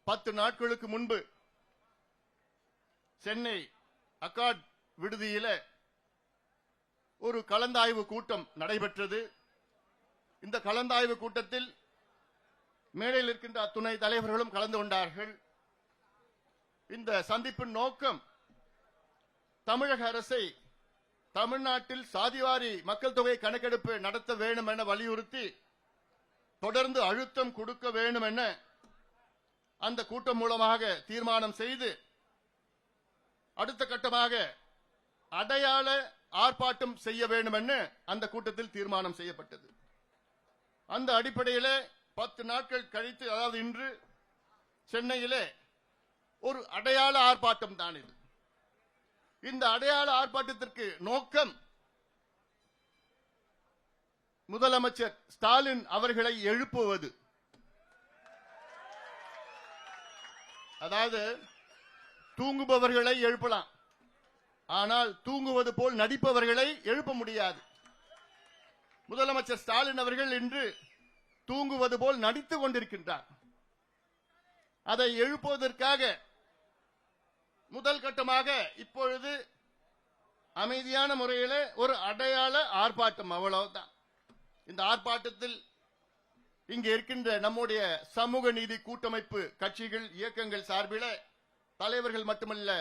10 நாட்களுக்கு முன்பு சென்னை அக்காட் விடுதியில ஒரு கலந்தாய்வு கூட்டம் நடைபெற்றது. இந்த கலந்தாய்வு கூட்டத்தில் மேடையில் இருக்கின்ற துணை தலைவர்களும் கலந்து கொண்டார்கள். இந்த சந்திப்பின் நோக்கம் தமிழக அரசை தமிழ்நாட்டில் சாதிவாரி மக்கள் தொகை கணக்கெடுப்பு நடத்த வேண்டும் என வலியுறுத்தி தொடர்ந்து அழுத்தம் கொடுக்க வேண்டும் என அந்த கூட்டம் மூலமாக தீர்மானம் செய்து அடுத்த கட்டமாக அடையாள ஆர்ப்பாட்டம் செய்ய வேண்டும் என அந்த கூட்டத்தில் தீர்மானம் செய்யப்பட்டது. அந்த அடிப்படையில் 10 நாட்கள் கழித்து, அதாவது இன்று சென்னையிலே ஒரு அடையாள ஆர்ப்பாட்டம் தான் இது. இந்த அடையாள ஆர்ப்பாட்டத்திற்கு நோக்கம் முதலமைச்சர் ஸ்டாலின் அவர்களை எழுப்புவது. அதாவது தூங்குபவர்களை எழுப்பலாம், ஆனால் தூங்குவது போல் நடிப்பவர்களை எழுப்ப முடியாது. முதலமைச்சர் ஸ்டாலின் அவர்கள் இன்று தூங்குவது போல் நடித்துக் கொண்டிருக்கின்றார். அதை எழுப்புவதற்காக முதல் கட்டமாக இப்பொழுது அமைதியான முறையில் ஒரு அடையாள ஆர்ப்பாட்டம், அவ்வளவுதான். இந்த ஆர்ப்பாட்டத்தில் இங்கே இருக்கின்ற நம்முடைய சமூக நீதி கூட்டமைப்பு கட்சிகள் இயக்கங்கள் சார்பில் தலைவர்கள் மட்டுமல்ல,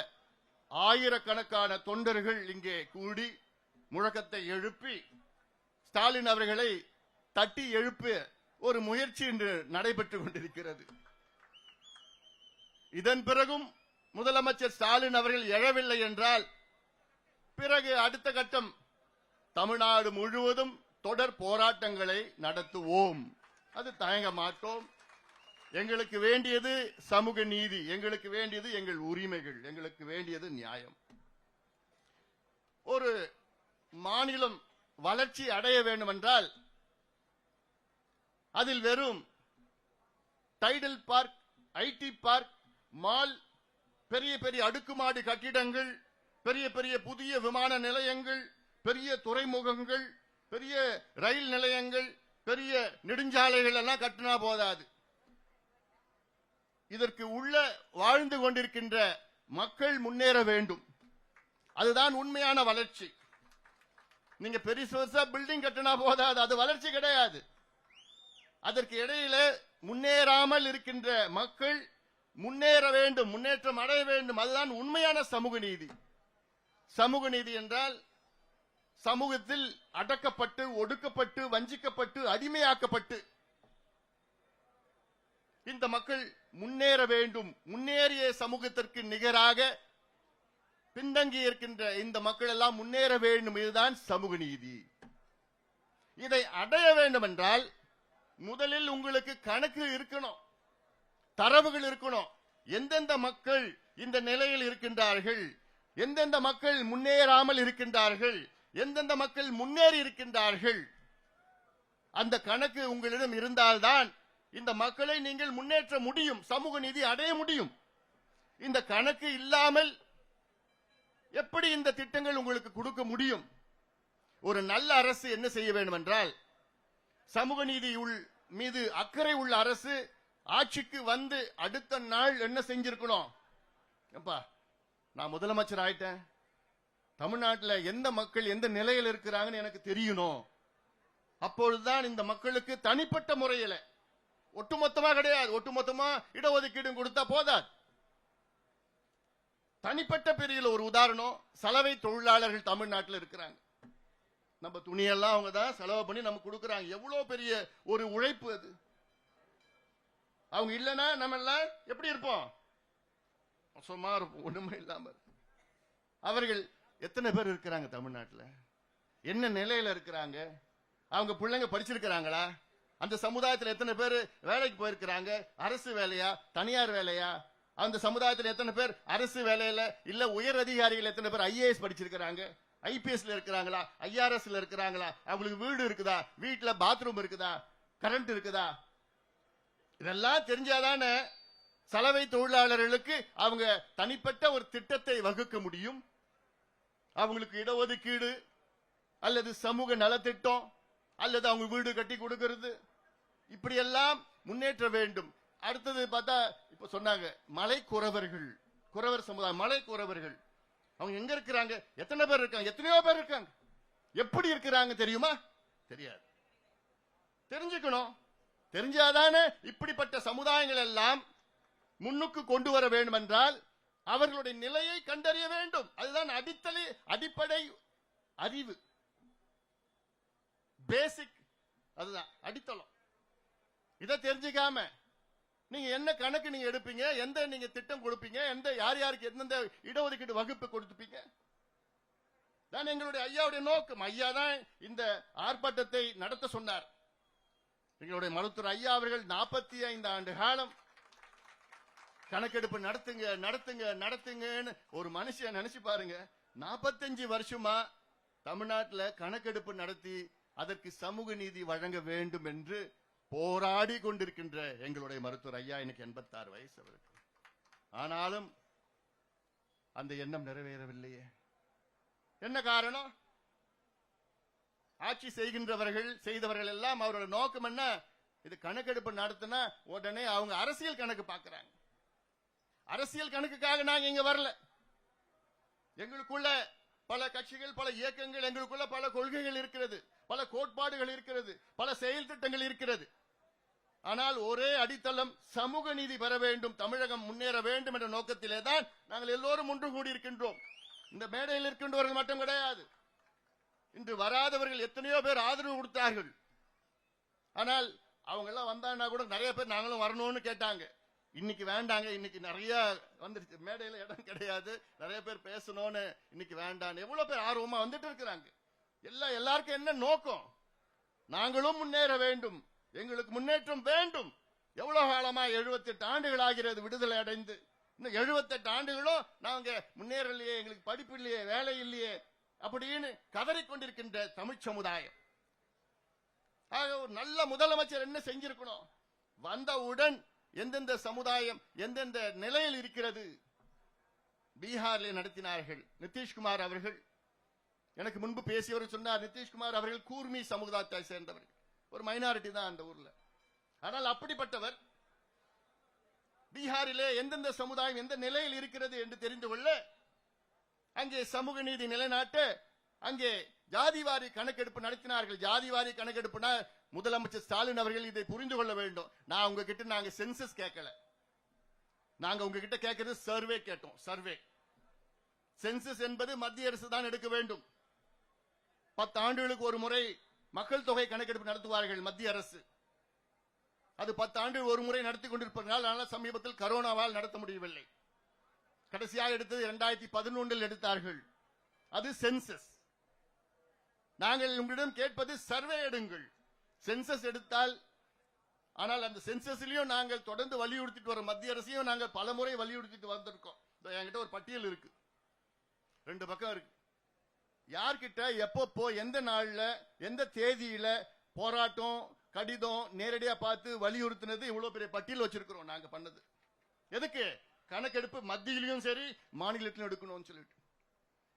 ஆயிரக்கணக்கான தொண்டர்கள் இங்கே கூடி முழக்கத்தை எழுப்பி ஸ்டாலின் அவர்களை தட்டி எழுப்ப ஒரு முயற்சி இன்று நடைபெற்றுக் கொண்டிருக்கிறது. இதன் பிறகும் முதலமைச்சர் ஸ்டாலின் அவர்கள் எழவில்லை என்றால் பிறகு அடுத்த கட்டம் தமிழ்நாடு முழுவதும் தொடர் போராட்டங்களை நடத்துவோம். அது தயங்க மாட்டோம். எங்களுக்கு வேண்டியது சமூக நீதி, எங்களுக்கு வேண்டியது எங்கள் உரிமைகள், எங்களுக்கு வேண்டியது நியாயம். ஒரு மாநிலம் வளர்ச்சி அடைய வேண்டும் என்றால் அதில் வெறும் Tidel Park, IT park, mall, பெரிய பெரிய அடுக்குமாடி கட்டிடங்கள், பெரிய பெரிய புதிய விமான நிலையங்கள், பெரிய துறைமுகங்கள், பெரிய ரயில் நிலையங்கள், பெரிய நெடுஞ்சாலைகள் எல்லாம் கட்டினா போதாது. இதற்கு உள்ள வாழ்ந்து கொண்டிருக்கின்ற மக்கள் முன்னேற வேண்டும். அதுதான் உண்மையான வளர்ச்சி. நீங்க பெருசா பில்டிங் கட்டினா போதாது, அது வளர்ச்சி கிடையாது. அதற்கு இடையில முன்னேறாமல் இருக்கின்ற மக்கள் முன்னேற வேண்டும், முன்னேற்றம் அடைய வேண்டும். அதுதான் உண்மையான சமூக நீதி. சமூக நீதி என்றால் சமூகத்தில் அடக்கப்பட்டு, ஒடுக்கப்பட்டு, வஞ்சிக்கப்பட்டு, அடிமையாக்கப்பட்டு இந்த மக்கள் முன்னேற வேண்டும். முன்னேறிய சமூகத்திற்கு நிகராக பின்தங்கி இருக்கின்ற இந்த மக்கள் எல்லாம் முன்னேற வேண்டும். இதுதான் சமூக நீதி. இதை அடைய வேண்டும் என்றால் முதலில் உங்களுக்கு கணக்கு இருக்கணும், தரவுகள் இருக்கணும். எந்தெந்த மக்கள் இந்த நிலையில் இருக்கின்றார்கள், எந்தெந்த மக்கள் முன்னேறாமல் இருக்கின்றார்கள், எந்தெந்த மக்கள் முன்னேறி இருக்கின்றார்கள், அந்த கணக்கு உங்களிடம் இருந்தால்தான் இந்த மக்களை நீங்கள் முன்னேற்ற முடியும், சமூக நீதி அடைய முடியும். இந்த கணக்கு இல்லாமல் எப்படி இந்த திட்டங்கள் உங்களுக்கு கொடுக்க முடியும்? ஒரு நல்ல அரசு என்ன செய்ய வேண்டும் என்றால், சமூக நீதி மீது அக்கறை உள்ள அரசு ஆட்சிக்கு வந்து அடுத்த நாள் என்ன செஞ்சிருக்கணும்? நான் முதலமைச்சர் ஆயிட்டேன், தமிழ்நாட்டில் எந்த மக்கள் எந்த நிலையில் இருக்கிறாங்கன்னு எனக்கு தெரியணும். அப்பொழுதுதான் இந்த மக்களுக்கு தனிப்பட்ட முறையில், ஒட்டுமொத்தமா கிடையாது, ஒட்டுமொத்தமா இடஒதுக்கீடு கொடுத்தா போதாது. தனிப்பட்ட பிரிவில் ஒரு உதாரணம், சலவை தொழிலாளர்கள் தமிழ்நாட்டில் இருக்கிறாங்க. நம்ம துணியெல்லாம் அவங்க தான் செலவு பண்ணி நமக்கு கொடுக்கறாங்க. எவ்வளவு பெரிய ஒரு உழைப்பு அது. அவங்க இல்லைன்னா நம்ம எல்லாம் எப்படி இருப்போம்? சும்மா இருப்போம், ஒண்ணுமே இல்லாம. அவர்கள் எத்தனை பேர் இருக்கிறாங்க தமிழ்நாட்டில்? என்ன நிலையில இருக்கிறாங்க? அவங்க பிள்ளைங்க படிச்சிருக்கிறாங்களா? அந்த சமுதாயத்தில் எத்தனை பேர் வேலைக்கு போயிருக்கிறாங்க? அரசு வேலையா, தனியார் வேலையா? அந்த சமுதாயத்தில் எத்தனை பேர் அரசு வேலையில இல்ல உயர் அதிகாரிகள் எத்தனை பேர் ஐஏஎஸ் படிச்சிருக்கிறாங்க, ஐபிஎஸ்ல இருக்கிறாங்களா, ஐஆர்எஸ்ல இருக்கிறாங்களா? அவங்களுக்கு வீடு இருக்குதா, வீட்டுல பாத்ரூம் இருக்குதா, கரண்ட் இருக்குதா? இதெல்லாம் தெரிஞ்சாதானே சலவை தொழிலாளர்களுக்கு அவங்க தனிப்பட்ட ஒரு திட்டத்தை வகுக்க முடியும். அவங்களுக்கு இடஒதுக்கீடு அல்லது சமூக நலத்திட்டம் அல்லது அவங்க வீடு கட்டி கொடுக்கிறது, இப்படியெல்லாம் முன்னேற்ற வேண்டும். அடுத்தது பார்த்தா இப்ப சொன்னாங்க மலை குறவர்கள், குறவர் சமுதாயம், மலை குறவர்கள் அவங்க எங்க இருக்கிறாங்க? எத்தனை பேர் இருக்காங்க? எத்தனையோ பேர் இருக்காங்க. எப்படி இருக்கிறாங்க தெரியுமா? தெரியாது. தெரிஞ்சுக்கணும். தெரிஞ்சாதானே இப்படிப்பட்ட சமுதாயங்கள் எல்லாம் முன்னுக்கு கொண்டு வர வேண்டும் என்றால் அவர்களுடைய நிலையை கண்டறிய வேண்டும். அதுதான் அடிப்படை அறிவு, பேசிக், அதுதான் அடித்தளம். இதை தெரிஞ்சுக்காம நீங்க என்ன கணக்கு நீங்க எடுப்பீங்க, எந்த நீங்க திட்டம் கொடுப்பீங்க, எந்த யார் யாருக்கு எந்தெந்த இடஒதுக்கீடு வகுப்பு கொடுத்துப்பீங்க? தான் எங்களுடைய ஐயாவுடைய நோக்கம். ஐயா தான் இந்த ஆர்ப்பாட்டத்தை நடத்த சொன்னார். எங்களுடைய மருத்துவர் ஐயா அவர்கள் 45 ஆண்டு காலம் கணக்கெடுப்பு நடத்துங்க நடத்துங்க நடத்துங்கன்னு ஒரு மனுஷன் நினைச்சு பாருங்க. 45 வருஷமா தமிழ்நாட்டில் கணக்கெடுப்பு நடத்தி அதற்கு சமூக நீதி வழங்க வேண்டும் என்று போராடி கொண்டிருக்கின்ற எங்களுடைய மருத்துவர் ஐயா எனக்கு 86 வயசு அவருக்கு. ஆனாலும் அந்த எண்ணம் நிறைவேறவில்லையே. என்ன காரணம்? ஆட்சி செய்தவர்கள் எல்லாம் அவரோட நோக்கம் என்ன? இது கணக்கெடுப்பு நடத்தினா உடனே அவங்க அரசியல் கணக்கு பார்க்கிறாங்க. அரசியல் கணக்குக்காக நாங்க இங்க வரல. எங்களுக்குள்ள பல கட்சிகள், பல இயக்கங்கள், எங்களுக்குள்ள பல கொள்கைகள் இருக்கிறது, பல கோட்பாடுகள் இருக்கிறது, பல செயல் திட்டங்கள் இருக்கிறது. ஆனால் ஒரே அடித்தளம் சமூக நீதி பெற வேண்டும், தமிழகம் முன்னேற வேண்டும் என்ற நோக்கத்திலே தான் நாங்கள் எல்லோரும் ஒன்று கூடி இருக்கின்றோம். இந்த மேடையில் இருக்கின்றவர்கள் மட்டும் கிடையாது. இன்று வராதவர்கள் எத்தனையோ பேர் ஆதரவு கொடுத்தார்கள். ஆனால் அவங்க எல்லாம் வந்தாங்கன்னா கூட நிறைய பேர் நாங்களும் வரணும்னு கேட்டாங்க. இன்னைக்கு வேண்டாங்க, இன்னைக்கு நிறைய வந்துருச்சு, மேடையில இடம் கிடையாது, நிறைய பேர் பேசணும்னு இன்னைக்கு வேண்டாம். எவ்வளவு பேர் ஆர்வமா வந்துட்டு இருக்கிறாங்க. எல்லாருக்கும் என்ன நோக்கம்? நாங்களும் முன்னேற வேண்டும், எங்களுக்கு முன்னேற்றம் வேண்டும். எவ்வளவு காலமா 78 ஆண்டுகள் ஆகிறது விடுதலை அடைந்து. இன்னும் 78 ஆண்டுகளும் நாங்க முன்னேறலையே, எங்களுக்கு படிப்பு இல்லையே, வேலை இல்லையே அப்படின்னு கதறிக்கொண்டிருக்கின்ற தமிழ் சமுதாயம். ஆக ஒரு நல்ல முதலமைச்சர் என்ன செஞ்சிருக்கணும்? வந்தவுடன் எந்தெந்த சமுதாயம் எந்தெந்த நிலையில் இருக்கிறது பீகாரில் நடத்தினார்கள். நிதிஷ்குமார் அவர்கள் எனக்கு முன்பு பேசியவர் சொன்னார், நிதிஷ்குமார் அவர்கள் கூர்மி சமுதாயத்தை சேர்ந்தவர்கள், ஒரு மைனாரிட்டி தான் அந்த ஊர்ல. ஆனால் அப்படிப்பட்டவர் பீகாரிலே எந்தெந்த சமுதாயம் எந்த நிலையில் இருக்கிறது என்று தெரிந்து கொள்ள அங்கே சமூக நீதி நிலைநாட்ட அங்கே ஜாதிவாரி கணக்கெடுப்பு நடத்தினார்கள். ஜாதிவாரி கணக்கெடுப்புனா முதலமைச்சர் ஸ்டாலின் அவர்கள் இதை புரிந்து கொள்ள வேண்டும். நான் உங்ககிட்ட நாங்க சென்சஸ் கேட்கல, நாங்க உங்ககிட்ட கேட்கறது சர்வே கேட்டோம். சர்வே சென்சஸ் என்பது மத்திய அரசு தான் எடுக்க வேண்டும். 10 ஆண்டுகளுக்கு ஒரு முறை மக்கள் தொகை கணக்கெடுப்பு நடத்துவார்கள் மத்திய அரசு. அது 10 ஆண்டுகள் ஒரு முறை நடத்தி கொண்டிருப்பதனால் சமீபத்தில் கரோனாவால் நடத்த முடியவில்லை. கடைசியாக எடுத்தது 2011 எடுத்தார்கள். அது சென்சஸ். நாங்கள் உங்களிடம் கேட்பது சர்வே எடுங்கள். சென்சஸ் எடுத்தால், ஆனால் அந்த சென்சஸ்லயும் நாங்கள் தொடர்ந்து வலியுறுத்திட்டு வரோம். மத்திய அரசையும் நாங்கள் பல முறை வலியுறுத்திட்டு வந்திருக்கோம். என்கிட்ட ஒரு பட்டியல் இருக்கு, 2 பக்கம் இருக்கு. யார்கிட்ட எப்போ எந்த நாள்ல எந்த தேதியில போராட்டம் கடிதம் நேரடியா பார்த்து வலியுறுத்தினது இவ்வளவு பெரிய பட்டியல் வச்சிருக்கிறோம். நாங்க பண்ணது எதுக்கு? கணக்கெடுப்பு மத்தியிலையும் சரி மாநிலத்திலும் எடுக்கணும்னு சொல்லிட்டு.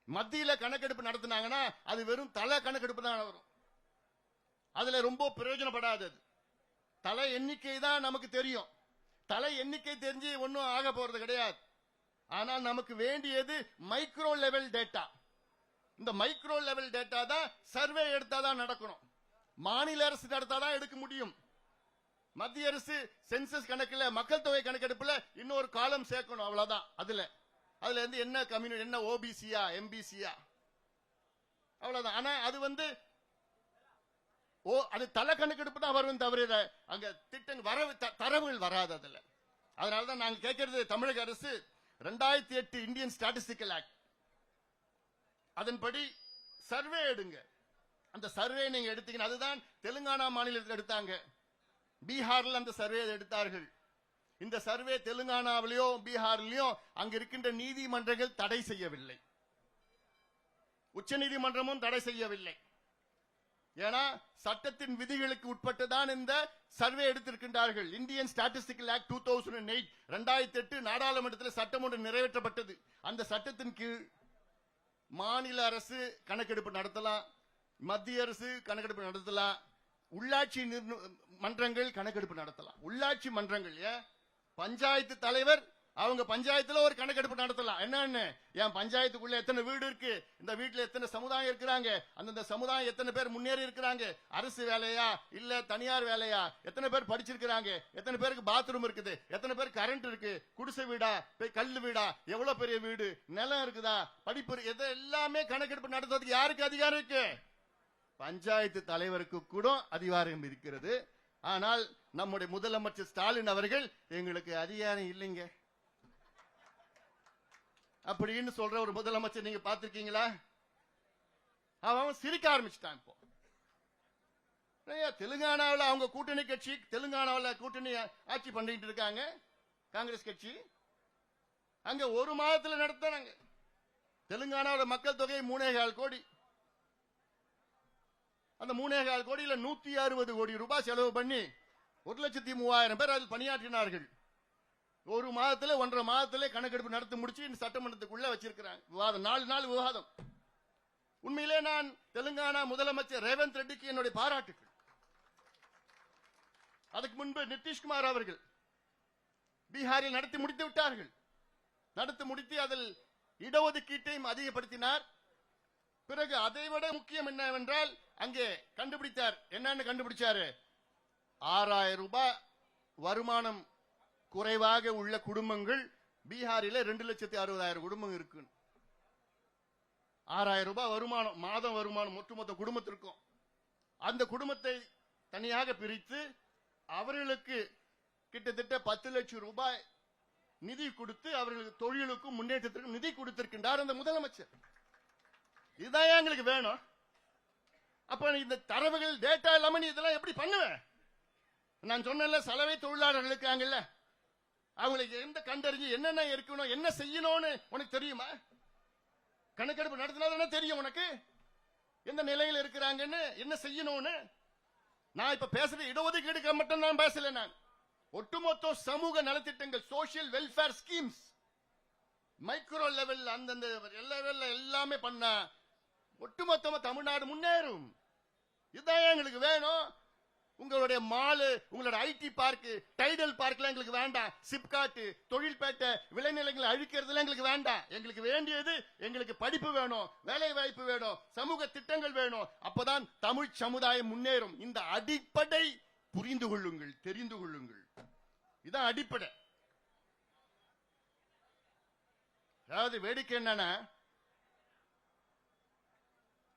மத்தியில கணக்கெடுப்பு நடத்தினாங்கன்னா அது வெறும் தலை கணக்கெடுப்பு தான் வரும். அதுல ரொம்ப பிரயோஜனப்படாது. தலை எண்ணிக்கை தான் நமக்கு தெரியும். தலை எண்ணிக்கை தெரிஞ்சு ஒன்னும் ஆக போறது கிடையாது. ஆனால் நமக்கு வேண்டியது மைக்ரோ லெவல் டேட்டா. இந்த மைக்ரோ லெவல் டேட்டா தான் சர்வே எடுத்தாதான் நடக்கணும். மாநில அரசு நடத்தாதான் எடுக்க முடியும். மத்திய அரசு சென்சஸ் கணக்குல மக்கள் தொகை கணக்கெடுப்புல இன்னொரு காலம் சேர்க்கணும், அவ்வளவுதான். அதுல இருந்து என்ன கம்யூனிட்டி, என்ன ஓபிசியா எம்பிசியா, அவ்வளவுதான். ஆனா அது அது தலை கணக்கெடுப்பு தான் வரும், தவிர அங்க திட்டம் தரவுகள் வராது அதுல. அதனாலதான் நாங்க கேட்கறது, தமிழக அரசு 2008 இந்தியன் ஸ்டாட்டிஸ்டிக்கல் ஆக்ட் அதன்படி சர்வே எடுங்க. அந்த சர்வே நீங்க எடுத்தீங்கன்னா, அதுதான் தெலுங்கானா மாநிலத்தில் எடுத்தாங்க, பீகாரில் அந்த சர்வே எடுத்தார்கள். இந்த சர்வே தெலுங்கானாவிலேயோ பீகாரிலேயோ அங்க இருக்கின்ற நீதிமன்றங்கள் தடை செய்யவில்லை, உச்ச நீதிமன்றமும் தடை செய்யவில்லை. ஏன்னா சட்டத்தின் விதிகளுக்கு உட்பட்டுதான் இந்த சர்வே எடுத்திருக்கின்றார்கள். இந்தியன் ஸ்டாட்டிஸ்டிக்கல் ஆக்ட் 2008 2008 நாடாளுமன்றத்தில் சட்டம் ஒன்று நிறைவேற்றப்பட்டது. அந்த சட்டத்தின் கீழ் மாநில அரசு கணக்கெடுப்பு நடத்தலாம், மத்திய அரசு கணக்கெடுப்பு நடத்தலாம், உள்ளாட்சி மன்றங்கள் கணக்கெடுப்பு நடத்தலாம். உள்ளாட்சி மன்றங்கள் பஞ்சாயத்து தலைவர் அவங்க பஞ்சாயத்துல ஒரு கணக்கெடுப்பு நடத்தலாம். என்னன்னு, என் பஞ்சாயத்துக்குள்ள எத்தனை வீடு இருக்கு, இந்த வீட்டுல எத்தனை சமுதாயம் இருக்கிறாங்க, அந்தந்த சமுதாயம் எத்தனை பேர் முன்னேறி இருக்கிறாங்க, அரசு வேலையா இல்ல தனியார் வேலையா, எத்தனை பேர் படிச்சிருக்கிறாங்க, எத்தனை பேருக்கு பாத்ரூம் இருக்குது, எத்தனை பேர் கரண்ட் இருக்கு, குடிசை வீடா கல்லு வீடா, எவ்வளவு பெரிய வீடு, நிலம் இருக்குதா, படிப்பு, எது எல்லாமே கணக்கெடுப்பு நடத்துறதுக்கு யாருக்கு அதிகாரம் இருக்கு? பஞ்சாயத்து தலைவருக்கு கூட அதிகாரம் இருக்கிறது. ஆனால் நம்முடைய முதலமைச்சர் ஸ்டாலின் அவர்கள் எங்களுக்கு அதிகாரம் இல்லைங்க அப்படின்னு சொல்ற ஒரு முதலமைச்சர் நீங்க பார்த்திருக்கீங்களா? அவன் சிரிக்க ஆரம்பிச்சுட்டான். இப்போ தெலுங்கானாவில் அவங்க கூட்டணி கட்சி, தெலுங்கானாவில் கூட்டணி ஆட்சி பண்ணிட்டு இருக்காங்க காங்கிரஸ் கட்சி. அங்க ஒரு மாதத்துல நடத்தினாங்க. தெலுங்கானாவோட மக்கள் தொகை 3.25 கோடி. அந்த 3.25 கோடியில 160 கோடி ரூபாய் செலவு பண்ணி 1,03,000 பேர் அதில் பணியாற்றினார்கள். ஒரு மாதத்துல 1.5 மாதத்துல கணக்கெடுப்பு நடத்தி முடிச்சு சட்டமன்றத்துக்குள்ள வச்சிருக்கிறாங்க. விவாதம் 4 நாள் விவாதம். உண்மையிலே நான் தெலுங்கானா முதலமைச்சர் ரேவந்த் ரெட்டிக்கு என்னுடைய பாராட்டுகள். அதுக்கு முன்பு நிதிஷ்குமார் அவர்கள் பீகாரில் நடத்தி முடித்து விட்டார்கள். நடத்தி முடித்து அதில் இடஒதுக்கீட்டையும் அதிகப்படுத்தினார். பிறகு அதைவிட முக்கியம் என்னவென்றால் அங்கே கண்டுபிடித்தார். என்னன்னு கண்டுபிடிச்சாரு? 6,000 ரூபாய் வருமானம் குறைவாக உள்ள குடும்பங்கள் பீகாரில 2,60,000 குடும்பம் இருக்கு. 6,000 ரூபாய் வருமானம், மாதம் வருமானம் ஒட்டுமொத்த குடும்பத்திற்கும். அந்த குடும்பத்தை தனியாக பிரித்து அவர்களுக்கு கிட்டத்தட்ட 10 லட்சம் ரூபாய் நிதி கொடுத்து அவர்களுக்கு தொழிலுக்கும் முன்னேற்றத்திற்கும் நிதி கொடுத்திருக்கின்றார் அந்த முதலமைச்சர். இதுதான் எங்களுக்கு வேணும். அப்ப இந்த தரவுகள் டேட்டா இல்லாம நீ இதெல்லாம் எப்படி பண்ணுவேன்? நான் சொன்ன சலவை தொழிலாளர்கள் இருக்காங்கல்ல, அவங்களுக்கு எந்த கண்டறிஞ்சு என்னென்ன இருக்கணும், என்ன செய்யணும்னு உனக்கு தெரியுமா? கணக்கெடுப்பு நடத்தினா தெரியும் உனக்கு எந்த நிலையில் இருக்கிறாங்கன்னு, என்ன செய்யணும்னு. நான் இப்ப பேசுறது இடஒதுக்கீடு மட்டும் தான் பேசல. நான் ஒட்டுமொத்த சமூக நலத்திட்டங்கள், social welfare schemes, micro level, அந்தந்த லெவல்ல எல்லாமே பண்ண ஒட்டுமொத்தமா தமிழ்நாடு முன்னேறும். இதுதான் எங்களுக்கு வேணும். உங்களுடைய மாலு, உங்களோட ஐடி பார்க், டைடல் பார்க்ல எங்களுக்கு வேண்டாம். சிப்காட், தொழில்பேட்டை, விளைநிலங்களை அழிக்கிறதுல எங்களுக்கு வேண்டாம். எங்களுக்கு வேண்டியது, எங்களுக்கு படிப்பு வேணும், வேலை வாய்ப்பு வேணும், சமூக திட்டங்கள் வேணும். அப்பதான் தமிழ் சமுதாயம் முன்னேறும். இந்த அடிப்படை புரிந்து கொள்ளுங்கள், தெரிந்து கொள்ளுங்கள். இதான் அடிப்படை. அதாவது வேடிக்கை என்னன்னா,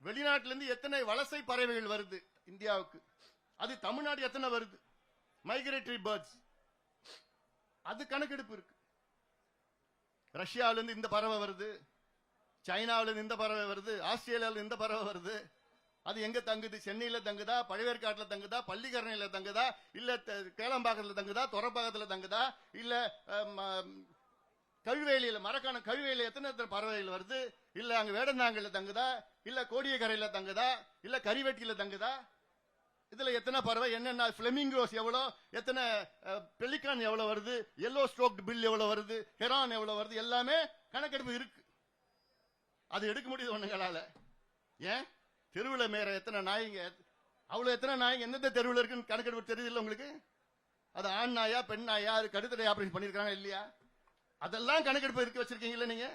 வெளிநாட்டில இருந்து எத்தனை வலசை பறவைகள் வருது இந்தியாவுக்கு, அது தமிழ்நாடு எத்தனை வருது? மைக்ரேட்டரி பேர்ட்ஸ், அது கணக்கெடுப்பு இருக்கு. ரஷ்யாவில இருந்து இந்த பறவை வருது, சைனாவில இருந்து இந்த பறவை வருது, ஆஸ்திரேலியாவில இந்த பறவை வருது. அது எங்க தங்குது? சென்னையில தங்குதா, பழவேற்காட்டுல தங்குதா, பள்ளிக்கரணையில தங்குதா, இல்ல கேளம்பாக்கத்துல தங்குதா, தொரப்பாக்கத்துல தங்குதா, இல்ல கழுவேலியில, மரக்கான கழுவேலியில எத்தனை பறவைகள் வருது? இல்ல அங்க வேடந்தாங்கல்ல தங்குதா, இல்ல கோடியக்கரையில தங்குதா, இல்ல கரிவெட்டியில தங்குதா? இதுல எத்தனை பறவை, என்னென்ன பிளமிங்கோஸ் எவ்வளவு, எத்தனை பெலிகான் எவ்வளவு வருது, எல்லோ ஸ்ட்ரோக்ட் பில் எவ்வளவு வருது, ஹெரான் எவ்வளவு வருது, எல்லாமே கணக்கெடுப்பு இருக்கு. அது எடுக்க முடியுது ஒண்ணுங்களால. ஏன்? தெருவில் மேற எத்தனை நாய்ங்க, அவ்வளவு எத்தனை நாய்ங்க எந்தெந்த தெருவில் இருக்குன்னு கணக்கெடுப்பு தெரியுது உங்களுக்கு? அது ஆண் நாயா பெண் நாயா, அது கடுத்தடை ஆபரேஷன் பண்ணிருக்காங்க இல்லையா? அதெல்லாம் கணக்கெடுப்பு இருக்கு வச்சிருக்கீங்களா நீங்க?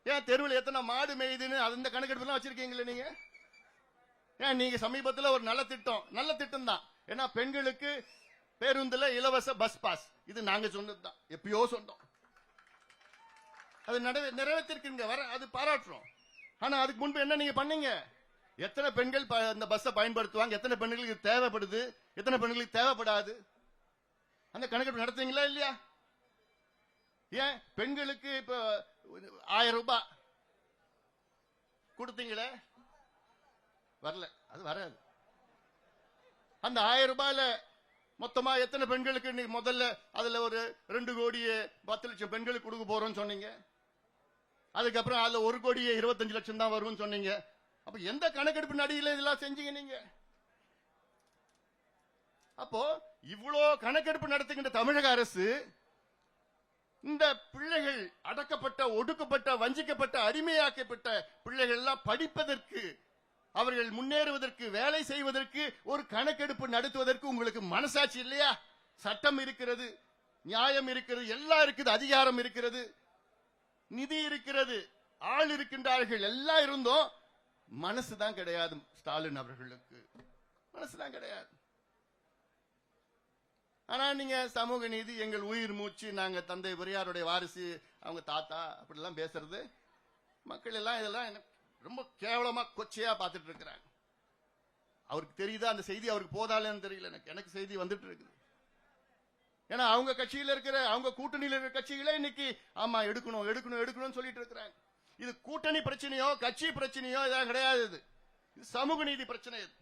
ஏன் தெருவில் எத்தனை மாடு மேயுதுன்னு அந்த கணக்கெடுப்பு எல்லாம் வச்சிருக்கீங்களா நீங்க? ஏன் நீங்க சமீபத்தில் ஒரு நல்ல திட்டம் தான். ஏன்னா பெண்களுக்கு பேருந்துல இலவச பஸ் பாஸ், இது நாங்க சொன்னதுதான், எப்பயோ சொன்னோம். அது நிறைவேற்றிருக்கீங்க, அது பாராட்டுறோம். ஆனா அதுக்கு முன்பு என்ன நீங்க பண்ணீங்க? எத்தனை பெண்கள் இந்த பஸ்ஸை பயன்படுத்துவாங்க, எத்தனை பெண்களுக்கு தேவைப்படுது, எத்தனை பெண்களுக்கு தேவைப்படாது, அந்த கணக்கெடுப்பு நடத்துவீங்களா இல்லையா? ஏன் பெண்களுக்கு இப்ப 1000 ரூபாய் கொடுத்தீங்களே, வரல, அது வராது. அந்த 1000 ரூபாயில மொத்தமா எத்தனை பெண்களுக்கு இன்னைக்கு முதல்ல அதுல ஒரு 2 கோடியே 10 லட்சம் பெண்களுக்கு கொடுக்க போறோம்னு சொன்னீங்க. அதுக்கப்புறம் அதுல 1 கோடியே 25 லட்சம் தான் வரும்னு சொன்னீங்க. அப்ப எந்த கணக்கெடுப்பு நடிகையில இதெல்லாம் செஞ்சீங்க நீங்க? அப்போ இவ்வளோ கணக்கெடுப்பு நடத்துகின்ற தமிழக அரசு இந்த பிள்ளைகள், அடக்கப்பட்ட, ஒடுக்கப்பட்ட, வஞ்சிக்கப்பட்ட, அடிமையாக்கப்பட்ட பிள்ளைகள் எல்லாம் படிப்பதற்கு, அவர்கள் முன்னேறுவதற்கு, வேலை செய்வதற்கு ஒரு கணக்கெடுப்பு நடத்துவதற்கு உங்களுக்கு மனசாட்சி இல்லையா? சட்டம் இருக்கிறது, நியாயம் இருக்கிறது, எல்லாம் இருக்குது, அதிகாரம் இருக்கிறது, நிதி இருக்கிறது, ஆள் இருக்கின்றார்கள், எல்லாம் இருந்தோம் மனசுதான் கிடையாது. ஸ்டாலின் அவர்களுக்கு மனசுதான் கிடையாது. ஆனா நீங்க சமூக நீதி எங்கள் உயிர் மூச்சு, நாங்க தந்தை பெரியாருடைய வாரிசு, அவங்க தாத்தா அப்படிலாம் பேசுறது மக்கள் எல்லாம் இதெல்லாம் ரொம்ப கேவலமா கொச்சையா பார்த்துட்டு இருக்கிறாங்க. அவருக்கு தெரியுதா அந்த செய்தி? அவருக்கு போதாலேன்னு தெரியல. எனக்கு செய்தி வந்துட்டு இருக்குது. ஏன்னா அவங்க கட்சியில இருக்கிற, அவங்க கூட்டணியில் இருக்கிற கட்சிகளே இன்னைக்கு ஆமா எடுக்கணும் எடுக்கணும் எடுக்கணும்னு சொல்லிட்டு இருக்கிறாங்க. இது கூட்டணி பிரச்சனையோ கட்சி பிரச்சனையோ இதெல்லாம் கிடையாது. இது சமூக நீதி பிரச்சனை. இது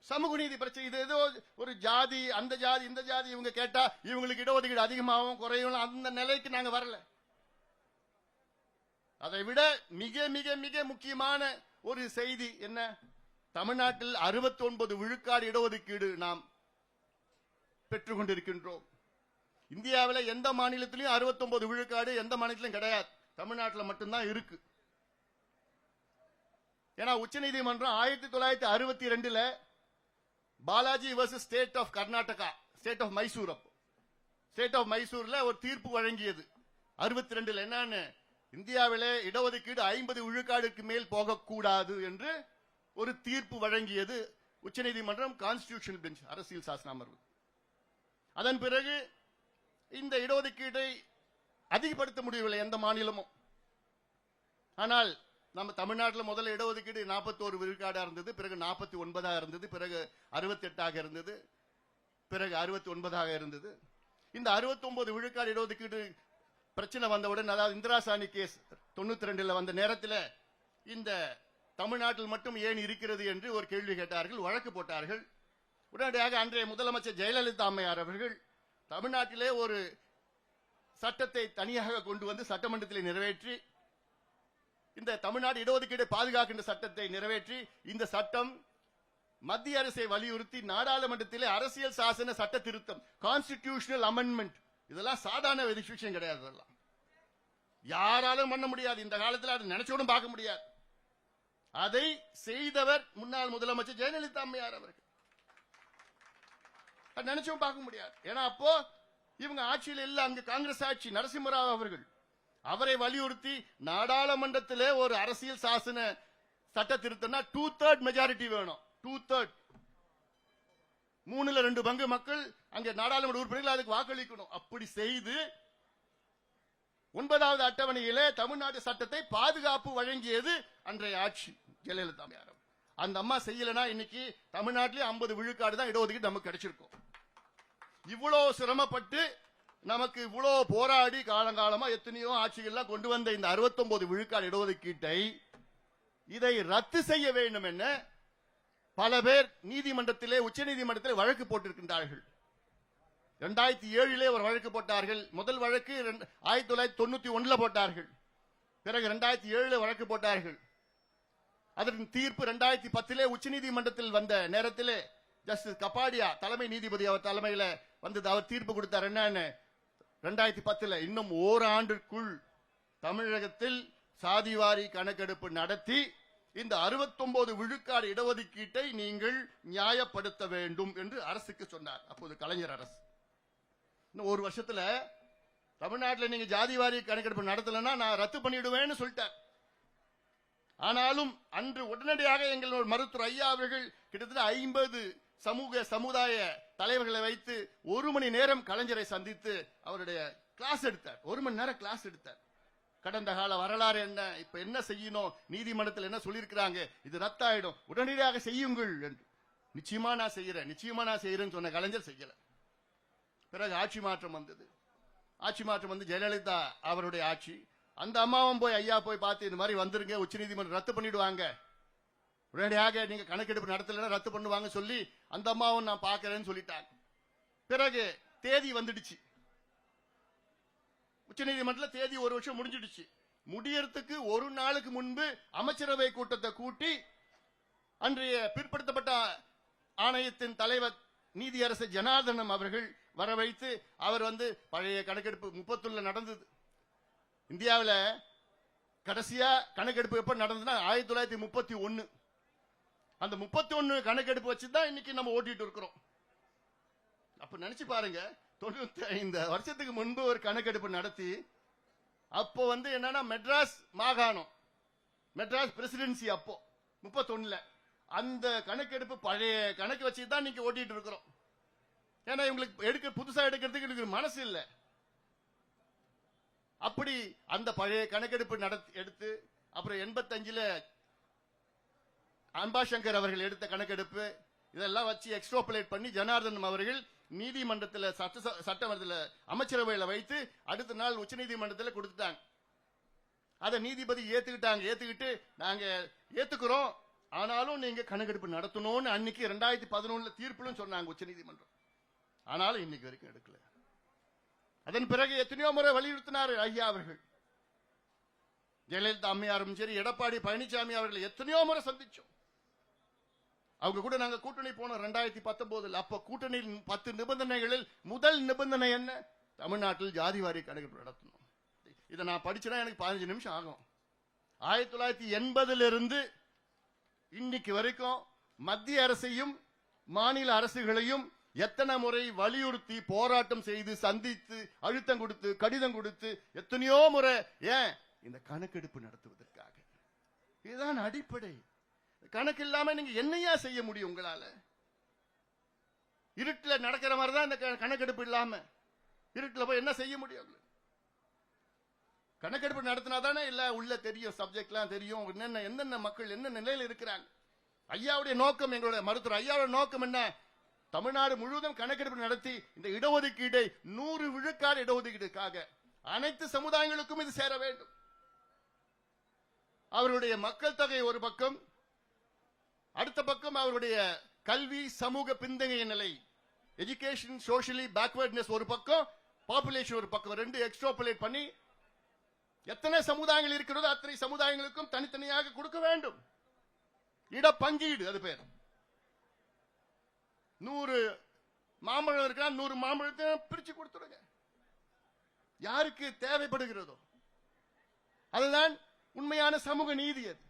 சமூக நீதி பிரச்சனை. இது ஏதோ ஒரு ஜாதி, அந்த ஜாதி இந்த ஜாதி இவங்க கேட்டா இவங்களுக்கு இடஒதுக்கீடு அதிகமாகவும் குறையும், அந்த நிலைக்கு நாங்க வரல. அதை விட மிக மிக மிக முக்கியமான ஒரு செய்தி என்ன? தமிழ்நாட்டில் 69 விழுக்காடு இடஒதுக்கீடு நாம் பெற்றுக் கொண்டிருக்கின்றோம். இந்தியாவில் எந்த மாநிலத்திலும் 69 விழுக்காடு எந்த மாநிலத்திலும் கிடையாது, தமிழ்நாட்டில் மட்டும்தான் இருக்கு. ஏன்னா உச்சநீதிமன்றம் 1962 Balaji versus state of Karnataka, state of Mysore, state of மைசூர்ல ஒரு தீர்ப்பு வழங்கியது 62 என்னன்னு, இந்தியாவிலே இடஒதுக்கீடு 50 விழுக்காடுக்கு மேல் போகக்கூடாது என்று ஒரு தீர்ப்பு வழங்கியது உச்சநீதிமன்றம், கான்ஸ்டிடியூஷனல் பெஞ்ச், அரசியல் சாசன அமர்வு. அதன் பிறகு இந்த இடஒதுக்கீட்டை அதிகப்படுத்த முடியவில்லை எந்த மாநிலமும். ஆனால் நம்ம தமிழ்நாட்டில் முதல்ல இடஒதுக்கீடு 41 விழுக்காடா இருந்தது, பிறகு 49 இருந்தது, பிறகு 68 இருந்தது, பிறகு 69 இருந்தது. இந்த 69 விழுக்காடு இடஒதுக்கீடு பிரச்சனை வந்தவுடன், அதாவது இந்திரா சாணி கேஸ் 92 வந்த நேரத்தில் இந்த தமிழ்நாட்டில் மட்டும் ஏன் இருக்கிறது என்று ஒரு கேள்வி கேட்டார்கள், வழக்கு போட்டார்கள். உடனடியாக அன்றைய முதலமைச்சர் ஜெயலலிதா அம்மையார் அவர்கள் தமிழ்நாட்டிலே ஒரு சட்டத்தை தனியாக கொண்டு வந்து சட்டமன்றத்தில் நிறைவேற்றி, இந்த தமிழ்நாடு இடஒதுக்கீடு பாதுகாக்கின்ற சட்டத்தை நிறைவேற்றி, இந்த சட்டம் மத்திய அரசை வலியுறுத்தி நாடாளுமன்றத்திலே அரசியல் சாசன சட்ட திருத்தம், கான்ஸ்டிடியூஷனல் அமெண்ட்மெண்ட், இதெல்லாம் சாதாரண விஷயம் கிடையாது. அதெல்லாம் யாராலும் பண்ண முடியாது. இந்த காலத்தில் அதை நினைச்சோடும் பார்க்க முடியாது. அதை செய்தவர் முன்னாள் முதலமைச்சர் ஜெயலலிதா அம்மையார் அவர்கள். நினைச்சும் பார்க்க முடியாது. ஏன்னா அப்போ இவங்க ஆட்சியில் இல்ல, அங்க காங்கிரஸ் ஆட்சி, நரசிம்மராவ் அவர்கள். அவரை வலியுறுத்தி நாடாளுமன்றத்திலே ஒரு அரசியல் சாசன சட்ட திருத்தம்னா 2/3 மெஜாரிட்டி வேணும். 2/3, 3/2 பங்கு மக்கள் அங்க நாடாளுமன்ற உறுப்பினர்கள் அதுக்கு வாக்களிக்கணும். அப்படி செய்து 9வது அட்டவணையிலே தமிழ்நாடு சட்டத்தை பாதுகாப்பு வழங்கியது அன்றைய ஆட்சி, ஜெயலலிதா அம்மையார். அந்த அம்மா செய்யலனா இன்னைக்கு தமிழ்நாட்டிலே 50 விழுக்காடு தான் இடஒதுக்கீடு நமக்கு கிடைச்சிருக்கும். இவ்வளவு சிரமப்பட்டு நமக்கு இவ்வளவு போராடி காலங்காலமா எத்தனையோ ஆட்சிகள்லாம் கொண்டு வந்த இந்த 69 விழுக்காடு இடஒதுக்கீட்டை இதை ரத்து செய்ய வேண்டும் என பல பேர் நீதிமன்றத்திலே, உச்ச நீதிமன்றத்திலே வழக்கு போட்டிருக்கின்றார்கள். 2007 ஒரு வழக்கு போட்டார்கள். முதல் வழக்கு 1991 போட்டார்கள். பிறகு 2007 வழக்கு போட்டார்கள். அதன் தீர்ப்பு 2010 உச்ச நீதிமன்றத்தில் வந்த நேரத்தில் ஜஸ்டிஸ் கபாடியா தலைமை நீதிபதி அவர் தலைமையில வந்தது. அவர் தீர்ப்பு கொடுத்தார். என்னன்னு, 2010 இன்னும் ஓராண்டிற்குள் தமிழகத்தில் சாதிவாரி கணக்கெடுப்பு நடத்தி இந்த 69 விழுக்காடு இடஒதுக்கீட்டை நீங்கள் நியாயப்படுத்த வேண்டும் என்று அரசுக்கு சொன்னார். அப்போது கலைஞர் அரசு. இன்னும் ஒரு வருஷத்துல தமிழ்நாட்டில் நீங்க ஜாதிவாரி கணக்கெடுப்பு நடத்தலன்னா நான் ரத்து பண்ணிடுவேன்னு சொல்லிட்டார். ஆனாலும் அன்று உடனடியாக எங்கள் மருத்துவர் ஐயா அவர்கள் கிட்டத்தட்ட 50 சமுதாய தலைவர்களை வைத்து 1 மணி நேரம் கலைஞரை சந்தித்து அவருடைய கிளாஸ் எடுத்தார். 1 மணி நேரம் கிளாஸ் எடுத்தார். கடந்த கால வரலாறு என்ன, இப்ப என்ன செய்யணும், நீதிமன்றத்தில் என்ன சொல்லியிருக்கிறாங்க, இது ரத்தாயிடும், உடனடியாக செய்யுங்கள் என்று. நிச்சயமா நான் செய்யறேன்னு சொன்ன கலைஞர் செய்யல. பிறகு ஆட்சி மாற்றம் வந்தது. ஆட்சி மாற்றம் வந்து ஜெயலலிதா அவருடைய ஆட்சி. அந்த அம்மாவும் போய் ஐயா போய் பார்த்து இந்த மாதிரி வந்துருங்க, உச்சநீதிமன்றம் ரத்து பண்ணிடுவாங்க, உடனடியாக நீங்க கணக்கெடுப்பு நடத்தலைன்னா ரத்து பண்ணுவாங்க சொல்லி அந்த அம்மாவும் நான் பார்க்கறேன்னு சொல்லிட்டாங்க. பிறகு தேதி வந்துடுச்சு. உச்சநீதிமன்றத்தில் தேதி 1 வருஷம் முடிஞ்சிடுச்சு. முடியறதுக்கு ஒரு நாளுக்கு முன்பு அமைச்சரவை கூட்டத்தை கூட்டி அன்றைய பிற்படுத்தப்பட்ட ஆணையத்தின் தலைவர் நீதியரசர் ஜனார்தனம் அவர்கள் வர வைத்து அவர் பழைய கணக்கெடுப்பு 31 நடந்தது. இந்தியாவில் கடைசியா கணக்கெடுப்பு எப்ப நடந்ததுன்னா 1931. அந்த 31 கணக்கெடுப்பு வச்சுதான் இன்னைக்கு நம்ம ஓட்டிட்டு இருக்கிறோம். அப்ப நினைச்சு பாருங்க, 95 வருஷத்துக்கு முன்பு ஒரு கணக்கெடுப்பு நடத்தி அப்போ என்னன்னா மெட்ராஸ் மாகாணம், மெட்ராஸ் பிரசிடென்சி அப்போ 31ல அந்த கணக்கெடுப்பு பழைய கணக்கு வச்சு தான் நீங்க ஓட்டிட்டு இருக்கிறோம். ஏன்னா இவங்களுக்கு புதுசா எடுக்கிறதுக்கு எனக்கு மனசு இல்லை. அப்படி அந்த பழைய கணக்கெடுப்பு எடுத்து அப்புறம் 85ல அம்பாசங்கர் அவர்கள் எடுத்த கணக்கெடுப்பு இதெல்லாம் வச்சு எக்ஸ்ட்ராபுலேட் பண்ணி ஜனார்தன் அவர்கள் நீதிமன்றத்தில் சட்டமன்றத்தில் அமைச்சரவையில் வைத்து அடுத்த நாள் உச்ச நீதிமன்றத்தில் கொடுத்துட்டாங்க. அதை நீதிபதி ஏத்துக்கிட்டு நாங்க ஏத்துக்கிறோம், ஆனாலும் நீங்க கணக்கெடுப்பு நடத்தணும்னு அன்னைக்கு 2011 தீர்ப்புலும் சொன்னாங்க உச்ச நீதிமன்றம். ஆனாலும் இன்னைக்கு வரைக்கும் எடுக்கல. அதன் பிறகு எத்தனையோ முறை வலியுறுத்தினார் ஐயா அவர்கள். ஜெயலலிதா அம்மையாரும் சரி, எடப்பாடி பழனிசாமி அவர்கள் எத்தனையோ முறை சந்திச்சோம். அவங்க கூட நாங்க கூட்டணி போனோம் 2019. அப்ப கூட்டணியில் 10 நிபந்தனைகளில் முதல் நிபந்தனை என்ன? தமிழ்நாட்டில் ஜாதிவாரி கணக்கெடுப்பு நடத்தணும். இதை நான் படிச்சேன்னா எனக்கு 15 நிமிஷம் ஆகும். 1980 இன்னைக்கு வரைக்கும் மத்திய அரசையும் மாநில அரசுகளையும் எத்தனை முறை வலியுறுத்தி போராட்டம் செய்து சந்தித்து அழுத்தம் கொடுத்து கடிதம் கொடுத்து எத்தனையோ முறை, ஏன் இந்த கணக்கெடுப்பு நடத்துவதற்காக. இதுதான் அடிப்படை. கணக்கு இல்லாம நீங்க என்னையா செய்ய முடியும்? உங்களால இருட்டில் நடக்கிற மாதிரி தான் இந்த கணக்கெடுப்பு இல்லாம இருட்டில் போய் என்ன செய்ய முடியும்? கணக்கெடுப்பு நடத்தினா தானே இல்ல உள்ள தெரியும், சப்ஜெக்ட்லாம் தெரியும், என்னென்ன மக்கள் என்ன நிலையில் இருக்கிறாங்க. ஐயாவுடைய நோக்கம், எங்களுடைய மருத்துவர் ஐயாவுடைய நோக்கம் என்ன? தமிழ்நாடு முழுவதும் கணக்கெடுப்பு நடத்தி இந்த இடஒதுக்கீடை 100 விழுக்காடு இடஒதுக்கீடுக்காக அனைத்து சமுதாயங்களுக்கும் இது சேர வேண்டும். அவருடைய மக்கள் தொகை ஒரு பக்கம், அடுத்த பக்கம் அவருடைய கல்வி சமூக பின்தங்கிய நிலை, எஜுகேஷன் சோஷியலி பேக்வர்ட்னஸ் ஒரு பக்கம், பாப்புலேஷன் ஒரு பக்கம், ரெண்டு எக்ஸ்ட்ராபுலேட் பண்ணி எத்தனை சமுதாயங்கள் இருக்கிறதோ அத்தனை சமுதாயங்களுக்கும் தனித்தனியாக கொடுக்க வேண்டும். இட பங்கீடு அது பேர். 100 மாம்பழம் இருக்கா, 100 மாம்பழத்தை பிரிச்சு கொடுத்துருங்க யாருக்கு தேவைப்படுகிறதோ. அதுதான் உண்மையான சமூக நீதி. அது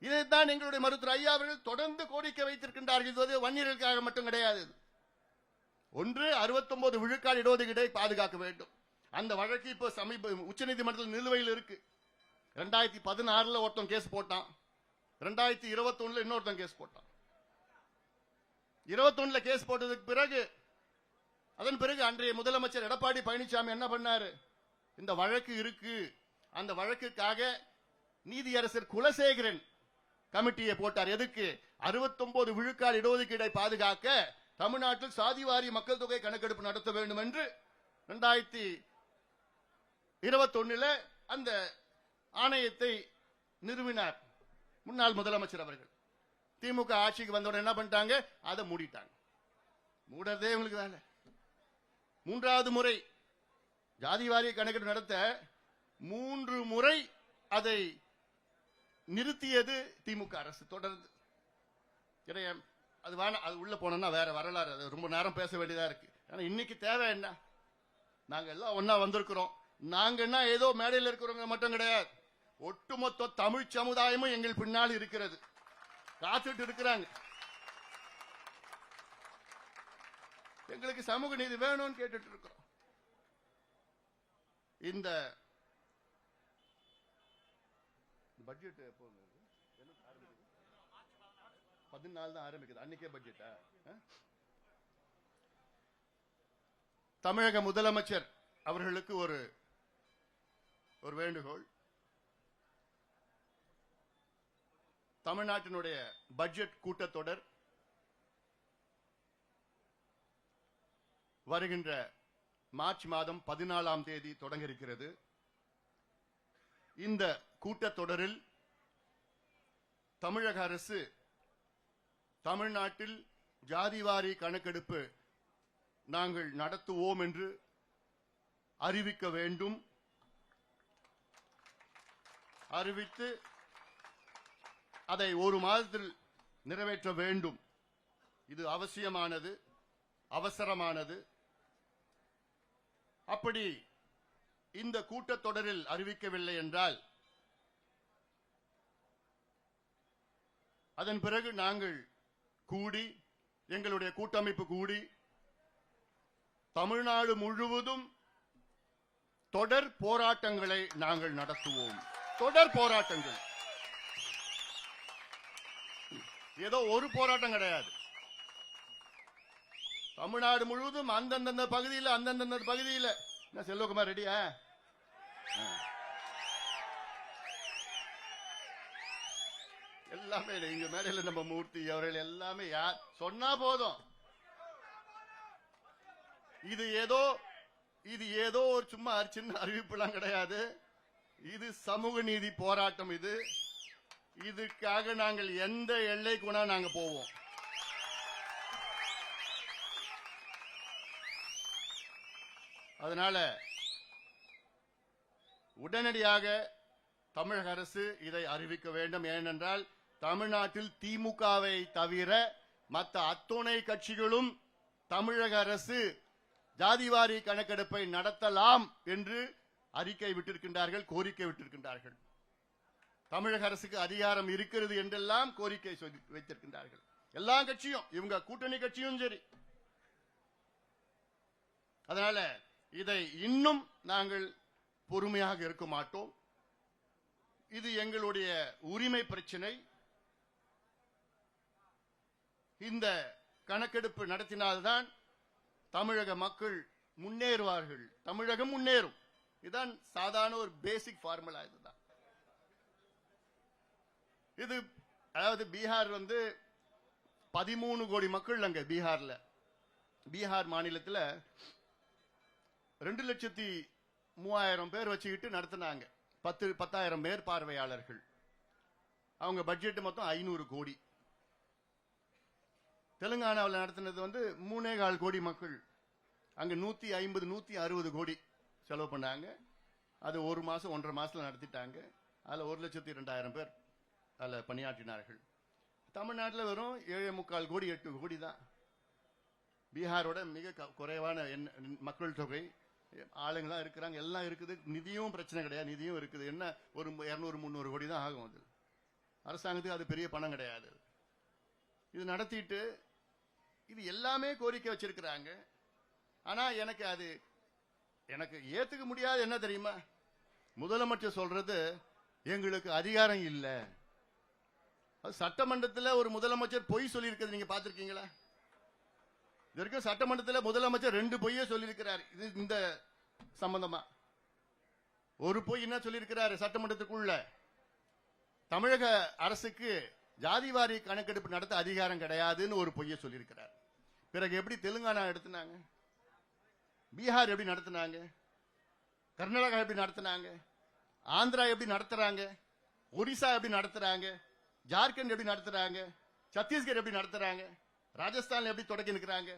இதைத்தான் எங்களுடைய மருத்துவர் ஐயா அவர்கள் தொடர்ந்து கோரிக்கை வைத்திருக்கின்றார்கள். வன்னியர்களுக்காக மட்டும் கிடையாது. ஒன்று 69 விழுக்காடு இடஒதுக்கீட்டை பாதுகாக்க வேண்டும். அந்த வழக்கு இப்ப சமீப உச்ச நீதிமன்றத்தில் நிலுவையில் இருக்கு. 2016 ஒருத்தன் கேஸ் போட்டான், 2021 இன்னொருத்தன் கேஸ் போட்டான். 21 கேஸ் போட்டதுக்கு பிறகு அதன் பிறகு அன்றைய முதலமைச்சர் எடப்பாடி பழனிசாமி என்ன பண்ணாரு? இந்த வழக்கு இருக்கு, அந்த வழக்குக்காக நீதியரசர் குலசேகரன் கமிட்டியை போட்டார். எதுக்கு? 69 விழுக்காடு இடஒதுக்கீடை பாதுகாக்க தமிழ்நாட்டில் சாதிவாரி மக்கள் தொகை கணக்கெடுப்பு நடத்த வேண்டும் என்று 2021 அந்த ஆணையத்தை நிறுவினார் முன்னாள் முதலமைச்சர் அவர்கள். திமுக ஆட்சிக்கு வந்தவுடன் என்ன பண்ணிட்டாங்க? அதை மூடிட்டாங்க. மூடறதே உங்களுக்கு வேலை. 3வது முறை ஜாதிவாரி கணக்கெடுப்பு நடத்த 3 முறை அதை நிறுத்தியது திமுக அரசு. தொடர்ந்து அது வேணாம், அது உள்ள போனோம்னா வேற வரலாறு, அது ரொம்ப நேரம் பேச வேண்டியதா இருக்கு. ஆனா இன்னைக்கு தேவை என்ன? நாங்க எல்லாம் ஒன்னா வந்திருக்கிறோம். நாங்க என்ன ஏதோ மேடையில் இருக்கிறவங்க மட்டும் கிடையாது, ஒட்டுமொத்த தமிழ் சமுதாயமும் எங்கள் பின்னால் இருக்கிறது, காத்துட்டு இருக்கிறாங்க. எங்களுக்கு சமூக நீதி வேணும்னு கேட்டுட்டு இருக்கிறோம். இந்த பட்ஜெட் எப்போ 14 தான் ஆரம்பிக்குது. அன்னைக்கே பட்ஜெட்டா? தமிழக முதலமைச்சர் அவர்களுக்கு ஒரு வேண்டுகோள். தமிழ்நாட்டினுடைய பட்ஜெட் கூட்டத்தொடர் வருகின்ற மார்ச் மாதம் 14ஆம் தேதி தொடங்க இருக்கிறது. இந்த கூட்டத்தொடரில் தமிழக அரசு தமிழ்நாட்டில் ஜாதிவாரி கணக்கெடுப்பு நாங்கள் நடத்துவோம் என்று அறிவிக்க வேண்டும். அறிவித்து அதை 1 மாதத்தில் நிறைவேற்ற வேண்டும். இது அவசியமானது, அவசரமானது. அப்படி இந்த கூட்டத்தொடரில் அறிவிக்கவில்லை என்றால் அதன் பிறகு நாங்கள் கூடி, எங்களுடைய கூட்டமைப்பு கூடி தமிழ்நாடு முழுவதும் தொடர் போராட்டங்களை நாங்கள் நடத்துவோம். தொடர் போராட்டங்கள். ஏதோ ஒரு போராட்டம் கிடையாது. தமிழ்நாடு முழுவதும் அந்தந்த பகுதியில் என்ன செல்வகுமார் ரெடியா? எல்லாமே இங்க மேடையில் நம்ம மூர்த்தி அவர்கள் எல்லாமே யார் சொன்னா போதும். இது ஏதோ ஒரு சும்மா சின்ன அறிவிப்புலாம் கிடையாது. இது சமூக நீதி போராட்டம். இதுக்காக நாங்கள் எந்த எல்லைக்குனா நாங்க போவோம். அதனால உடனடியாக தமிழக அரசு இதை அறிவிக்க வேண்டும். ஏனென்றால் தமிழ்நாட்டில் திமுகவை தவிர மற்ற அத்துணை கட்சிகளும் தமிழக அரசு ஜாதிவாரி கணக்கெடுப்பை நடத்தலாம் என்று அறிக்கை விட்டிருக்கின்றார்கள், கோரிக்கை விட்டிருக்கின்றார்கள். தமிழக அரசுக்கு அதிகாரம் இருக்கிறது என்றெல்லாம் கோரிக்கை வைத்திருக்கின்றார்கள். எல்லா கட்சியும், இவங்க கூட்டணி கட்சியும் சரி. அதனால இதை இன்னும் நாங்கள் பொறுமையாக இருக்க மாட்டோம். இது எங்களுடைய உரிமை பிரச்சனை. இந்த கணக்கெடுப்பு நடத்தினால்தான் தமிழக மக்கள் முன்னேறுவார்கள், தமிழகம் முன்னேறும். இதுதான் சாதாரண ஒரு பேசிக் ஃபார்முலா. இதுதான். இது அதாவது பீகார் 13 கோடி மக்கள் அங்க பீகார் மாநிலத்தில் 2,03,000 பேர் வச்சுக்கிட்டு நடத்தினாங்க. 10,000 பேர் பார்வையாளர்கள். அவங்க பட்ஜெட் மொத்தம் 500 கோடி. தெலுங்கானாவில் நடத்தினது 3,4 கோடி மக்கள். அங்க 150 160 கோடி செலவு பண்ணாங்க. அது 1 மாசம் 1.5 மாசத்துல நடத்திட்டாங்க. அதுல 1,02,000 பேர் அதுல பணியாற்றினார்கள். தமிழ்நாட்டில் வெறும் 7.25 கோடி 8 கோடி தான். பீகாரோட மிக குறைவான மக்கள் தொகை, ஆளுங்களா இருக்கிறாங்க, எல்லாம் இருக்குது. நிதியும் பிரச்சனை கிடையாது, நிதியும் இருக்குது. என்ன ஒரு 200-300 கோடி தான் ஆகும். அது அரசாங்கத்துக்கு அது பெரிய பணம் கிடையாது. இது நடத்திட்டு இது எல்லாமே கோரிக்கை வச்சிருக்கிறாங்க. ஆனா எனக்கு ஏத்துக்க முடியாது. என்ன தெரியுமா? முதலமைச்சர் சொல்றது எங்களுக்கு அதிகாரம் இல்ல. சட்டமன்றத்தில் ஒரு முதலமைச்சர் பொய் சொல்லி இருக்கிறது நீங்க பாத்திருக்கீங்களா? இதற்கு சட்டமன்றத்தில் முதலமைச்சர் 2 பொய்யே சொல்லியிருக்கிறார். இது இந்த சம்பந்தமா ஒரு பொய் என்ன சொல்லியிருக்கிறார்? சட்டமன்றத்துக்குள்ள தமிழக அரசுக்கு ஜாதிவாரி கணக்கெடுப்பு நடத்த அதிகாரம் கிடையாதுன்னு ஒரு பொய்யை சொல்லியிருக்கிறார். பிறகு எப்படி தெலுங்கானா எடுத்துனாங்க? பீகார் எப்படி நடத்தினாங்க? கர்நாடகா எப்படி நடத்தினாங்க? ஆந்திரா எப்படி நடத்துறாங்க? ஒடிசா எப்படி நடத்துறாங்க? ஜார்க்கண்ட் எப்படி நடத்துறாங்க? சத்தீஸ்கர் எப்படி நடத்துறாங்க? ராஜஸ்தான் எப்படி தொடக்கி நிற்கிறாங்க?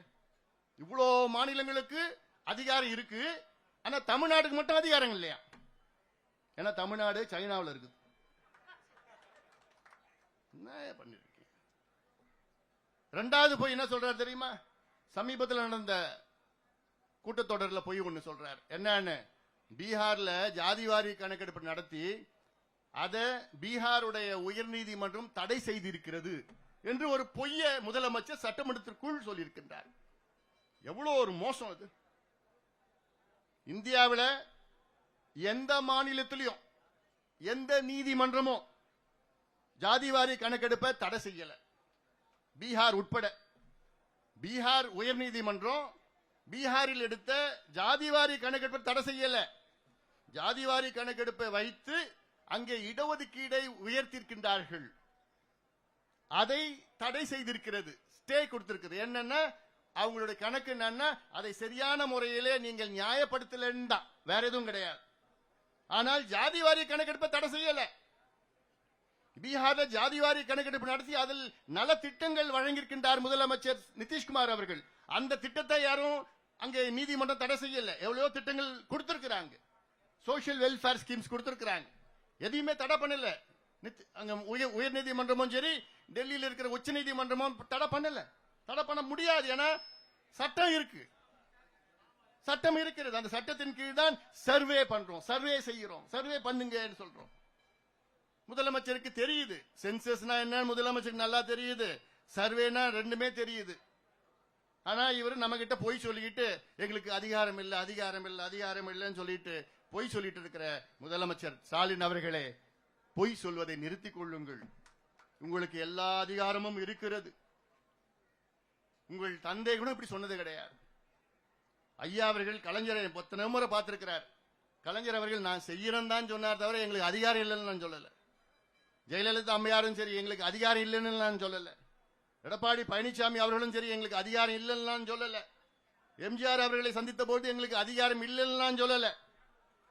இவ்வளோ மாநிலங்களுக்கு அதிகாரம் இருக்கு. ஆனா தமிழ்நாட்டுக்கு மட்டும் அதிகாரம் இல்லையா? ஏன்னா தமிழ்நாடு சைனாவில் இருக்குது. என்ன பண்ணிருக்கீங்க? ரெண்டாவது போய் என்ன சொல்றாரு தெரியுமா? சமீபத்தில் நடந்த கூட்டத்தொடரில் போய் ஒன்னு சொல்றார். என்னன்னு, பீகார்ல ஜாதிவாரி கணக்கெடுப்பு நடத்தி அதை பீகாருடைய உயர்நீதிமன்றம் தடை செய்திருக்கிறது என்று ஒரு பொய்ய முதலமைச்சர் சட்டமன்றத்திற்குள் சொல்லியிருக்கின்றார். எவ்வளவு ஒரு மோசம் அது! இந்தியாவில் எந்த மாநிலத்திலையும் எந்த நீதிமன்றமும் ஜாதிவாரி கணக்கெடுப்பை தடை செய்யல, பீகார் உட்பட. பீகார் உயர்நீதிமன்றம் பீகாரில் எடுத்த ஜாதிவாரி கணக்கெடுப்பை தடை செய்யல. ஜாதிவாரி கணக்கெடுப்பை வைத்து அங்கே இடஒதுக்கீடை உயர்த்திருக்கின்றார்கள். அதை தடை செய்திருக்கிறது, ஸ்டே கொடுத்திருக்கிறது. என்னன்னா அவங்களுடைய கணக்கு என்னன்னா அதை சரியான முறையிலே நீங்கள் நியாயப்படுத்தலன்னு தான், வேற எதுவும் கிடையாது. ஆனால் ஜாதிவாரி கணக்கெடுப்பை தடை செய்யல. பீகாரில் ஜாதிவாரி கணக்கெடுப்பு நடத்தி அதில் நல திட்டங்கள் வழங்கியிருக்கின்றார் முதலமைச்சர் நிதிஷ்குமார் அவர்கள். அந்த திட்டத்தை யாரும் அங்கே நீதிமன்றம் தடை செய்யல. எவ்வளவோ திட்டங்கள் கொடுத்திருக்கிறாங்க, சோசியல் வெல்ஃபேர் ஸ்கீம்ஸ் கொடுத்திருக்கிறாங்க. எதையுமே தடை பண்ணல. அங்க உயர் நீதிமன்றமும் சரி, டெல்லியில் இருக்கிற உச்ச நீதிமன்றமும் தடை பண்ணல. தடை பண்ண முடியாது. ஏன்னா சட்டம் இருக்கு, சட்டம் இருக்கிறது. அந்த சட்டத்தின் கீழ் தான் சர்வே பண்றோம், சர்வே செய்யறோம். சர்வே பண்ணுங்க சொல்றோம். முதலமைச்சருக்கு தெரியுது சென்சஸ்னா என்ன, முதலமைச்சருக்கு நல்லா தெரியுது. சர்வேனா ரெண்டுமே தெரியுது. ஆனா இவர் நம்ம கிட்ட பொய் சொல்லிக்கிட்டு எங்களுக்கு அதிகாரம் இல்லை அதிகாரம் இல்லை அதிகாரம் இல்லைன்னு சொல்லிட்டு பொய் சொல்லிட்டு இருக்கிற முதலமைச்சர் ஸ்டாலின் அவர்களே, பொய் சொல்வதை நிறுத்திக் கொள்ளுங்கள். உங்களுக்கு எல்லா அதிகாரமும் இருக்கிறது. உங்கள் தந்தை கூட இப்படி சொன்னது கிடையாது. ஐயா அவர்கள் கலைஞரை 10 முறை பார்த்திருக்கிறார். கலைஞர் அவர்கள் நான் செய்யறேன் தான் சொன்னார் தவிர எங்களுக்கு அதிகாரம் இல்லைன்னு நான் சொல்லல. ஜெயலலிதா அம்மையாரும் சரி எங்களுக்கு அதிகாரம் இல்லைன்னு நான் சொல்லல. எடப்பாடி பழனிசாமி அவர்களும் சரி எங்களுக்கு அதிகாரம் இல்லைன்னு நான் சொல்லல. எம்ஜிஆர் அவர்களை சந்தித்த போது எங்களுக்கு அதிகாரம் இல்லைன்னு நான் சொல்லல.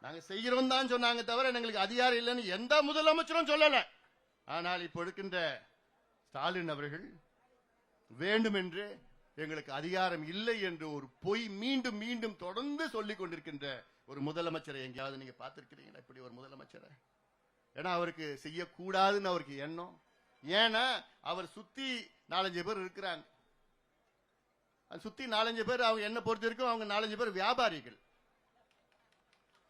நாங்க செய்கிறோம் தான் சொன்னாங்க தவிர எங்களுக்கு அதிகாரம் இல்லைன்னு எந்த முதலமைச்சரும் சொல்லல. ஆனால் இப்ப இருக்கின்ற ஸ்டாலின் அவர்கள் வேண்டுமென்று எங்களுக்கு அதிகாரம் இல்லை என்று ஒரு பொய் மீண்டும் மீண்டும் தொடர்ந்து சொல்லிக் கொண்டிருக்கின்ற ஒரு முதலமைச்சரை எங்கேயாவது நீங்க பார்த்திருக்கிறீங்களா? இப்படி ஒரு முதலமைச்சரை. ஏன்னா அவருக்கு செய்யக்கூடாதுன்னு அவருக்கு எண்ணம். ஏன்னா அவர் சுத்தி 4-5 பேர் இருக்கிறாங்க. சுத்தி 4-5 பேர் அவங்க என்ன பொறுத்த இருக்கும், அவங்க 4-5 பேர் வியாபாரிகள்.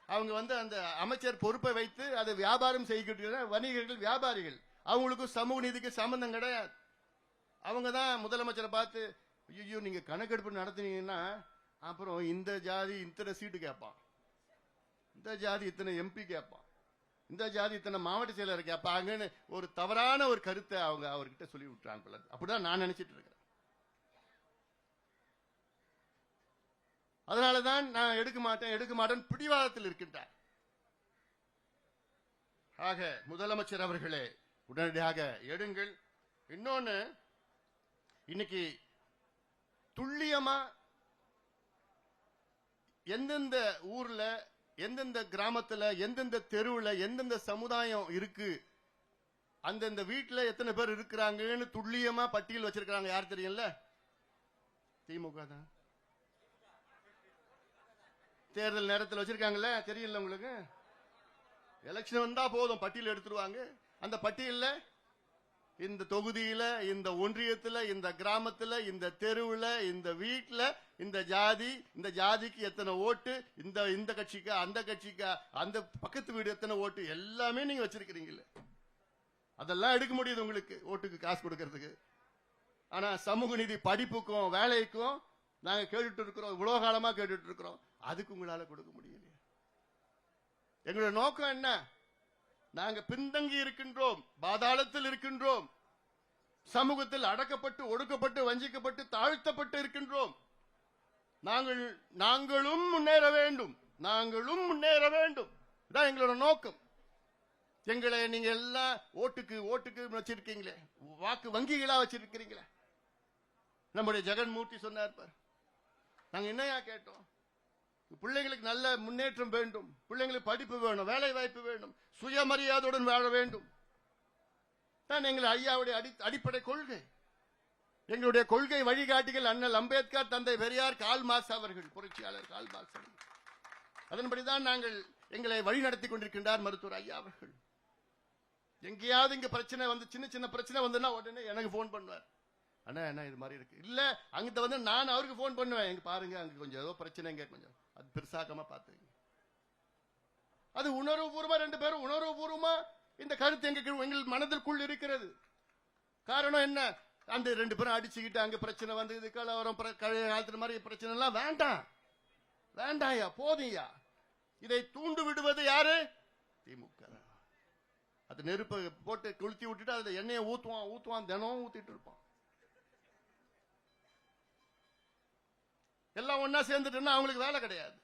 அவங்க அந்த அமைச்சர் பொறுப்பை வைத்து அதை வியாபாரம் செய்கின்ற வணிகர்கள், வியாபாரிகள். அவங்களுக்கு சமூக நீதிக்கு சம்பந்தம் கிடையாது. அவங்க தான் முதலமைச்சரை பார்த்து, ஐயோ நீங்க கணக்கெடுப்பு நடத்தினீங்கன்னா அப்புறம் இந்த ஜாதி இத்தனை சீட்டு கேட்பான், இந்த ஜாதி இத்தனை எம்பி கேட்பான், இந்த ஜாதி இத்தனை மாவட்ட செயலர் கேட்பாங்கன்னு ஒரு தவறான ஒரு கருத்தை அவங்க அவர்கிட்ட சொல்லி விட்டுறாங்க. அப்படிதான் நான் நினைச்சிட்டு இருக்கிறேன். அதனாலதான் நான் எடுக்க மாட்டேன் பிடிவாதத்தில் இருக்கின்றார். ஆக முதலமைச்சர் அவர்களே உடனடியாக எடுங்கள். இன்னொன்னு, இன்னைக்கு துல்லியமா எந்தெந்த ஊர்ல, எந்தெந்த கிராமத்துல, எந்தெந்த தெருவுல, எந்தெந்த சமுதாயம் இருக்கு, அந்தந்த வீட்டுல எத்தனை பேர் இருக்கிறாங்கன்னு துல்லியமா பட்டியல் வச்சிருக்காங்க. யார் தெரியும்ல? திமுக தான். தேர்தல் நேரத்தில் வச்சிருக்காங்கல்ல, தெரியல உங்களுக்கு? எலெக்ஷன் வந்தா போதும் பட்டியல் எடுத்துருவாங்க. அந்த பட்டியல்ல இந்த தொகுதியில, இந்த ஒன்றியத்துல, இந்த கிராமத்துல, இந்த தெருவுல, இந்த வீட்டுல, இந்த ஜாதி, இந்த ஜாதிக்கு எத்தனை ஓட்டு, இந்த கட்சிக்கா, அந்த கட்சிக்கா, அந்த பக்கத்து வீடு எத்தனை ஓட்டு, எல்லாமே நீங்க வச்சிருக்கிறீங்களே. அதெல்லாம் எடுக்க முடியுது உங்களுக்கு ஓட்டுக்கு காசு கொடுக்கறதுக்கு. ஆனா சமூக நீதி படிப்புக்கும் வேலைக்கும் நாங்க கேட்டுட்டு இருக்கிறோம், இவ்வளவு காலமா கேட்டுட்டு இருக்கிறோம். அதுக்கு உங்களால கொடுக்க முடியல. எங்களுடைய நோக்கம் என்ன? நாங்க பின்தங்கி இருக்கின்றோம், பாதாளத்தில் இருக்கின்றோம், சமூகத்தில் அடக்கப்பட்டு, ஒடுக்கப்பட்டு, வஞ்சிக்கப்பட்டு, தாழ்த்தப்பட்டு இருக்கின்றோம். நாங்களும் முன்னேற வேண்டும், நாங்களும் முன்னேற வேண்டும். இதான் எங்களோட நோக்கம். எங்களை நீங்க எல்லாம் ஓட்டுக்கு வச்சிருக்கீங்களே, வாக்கு வங்கிகளா வச்சிருக்கிறீங்களே. நம்முடைய ஜெகன்மூர்த்தி சொன்னார் பார், நாங்க என்னையா கேட்டோம்? பிள்ளைங்களுக்கு நல்ல முன்னேற்றம் வேண்டும், பிள்ளைங்களுக்கு படிப்பு வேணும், வேலை வாய்ப்பு வேண்டும், சுயமரியாதையுடன் வாழ வேண்டும். தான் எங்கள் ஐயாவுடைய அடிப்படை கொள்கை. எங்களுடைய கொள்கை வழிகாட்டிகள் அண்ணல் அம்பேத்கர், தந்தை பெரியார், கால் மார்க்ஸ் அவர்கள், புரட்சியாளர் கால் மார்க்ஸ் அவர்கள். அதன்படிதான் நாங்கள் எங்களை வழிநடத்தி கொண்டிருக்கின்றார் மருத்துவர் ஐயா அவர்கள். எங்கேயாவது இங்க பிரச்சனை சின்ன பிரச்சனை வந்துன்னா உடனே எனக்கு போன் பண்ணுவார். அண்ணா என்ன இது மாதிரி இருக்கு, இல்ல அங்கிட்ட நான் அவருக்கு போன் பண்ணுவேன், எங்க பாருங்க அங்க கொஞ்சம் ஏதோ பிரச்சனைங்க, கொஞ்சம் அது பெருசாக்கமா பாத்துங்க. அது உணர்வுபூர்வமா, 2 பேரும் உணர்வுபூர்வமா இந்த கருத்து எங்கள் மனதிற்குள் இருக்கிறது. காரணம் என்ன? அந்த 2 பேரும் அடிச்சுக்கிட்டு அங்க பிரச்சனை வந்து இது கலவரம், காலத்துல மாதிரி பிரச்சனை எல்லாம் வேண்டாம், வேண்டாயா, போதியா. இதை தூண்டு விடுவது யாரு? திமுக. அது நெருப்பை போட்டு கொளுத்தி விட்டுட்டு அதுல எண்ணெயை ஊத்துவான், தினம் ஊத்திட்டு இருப்பான். எல்லாம் ஒன்னா சேர்ந்துட்டுன்னா அவங்களுக்கு வேலை கிடையாது,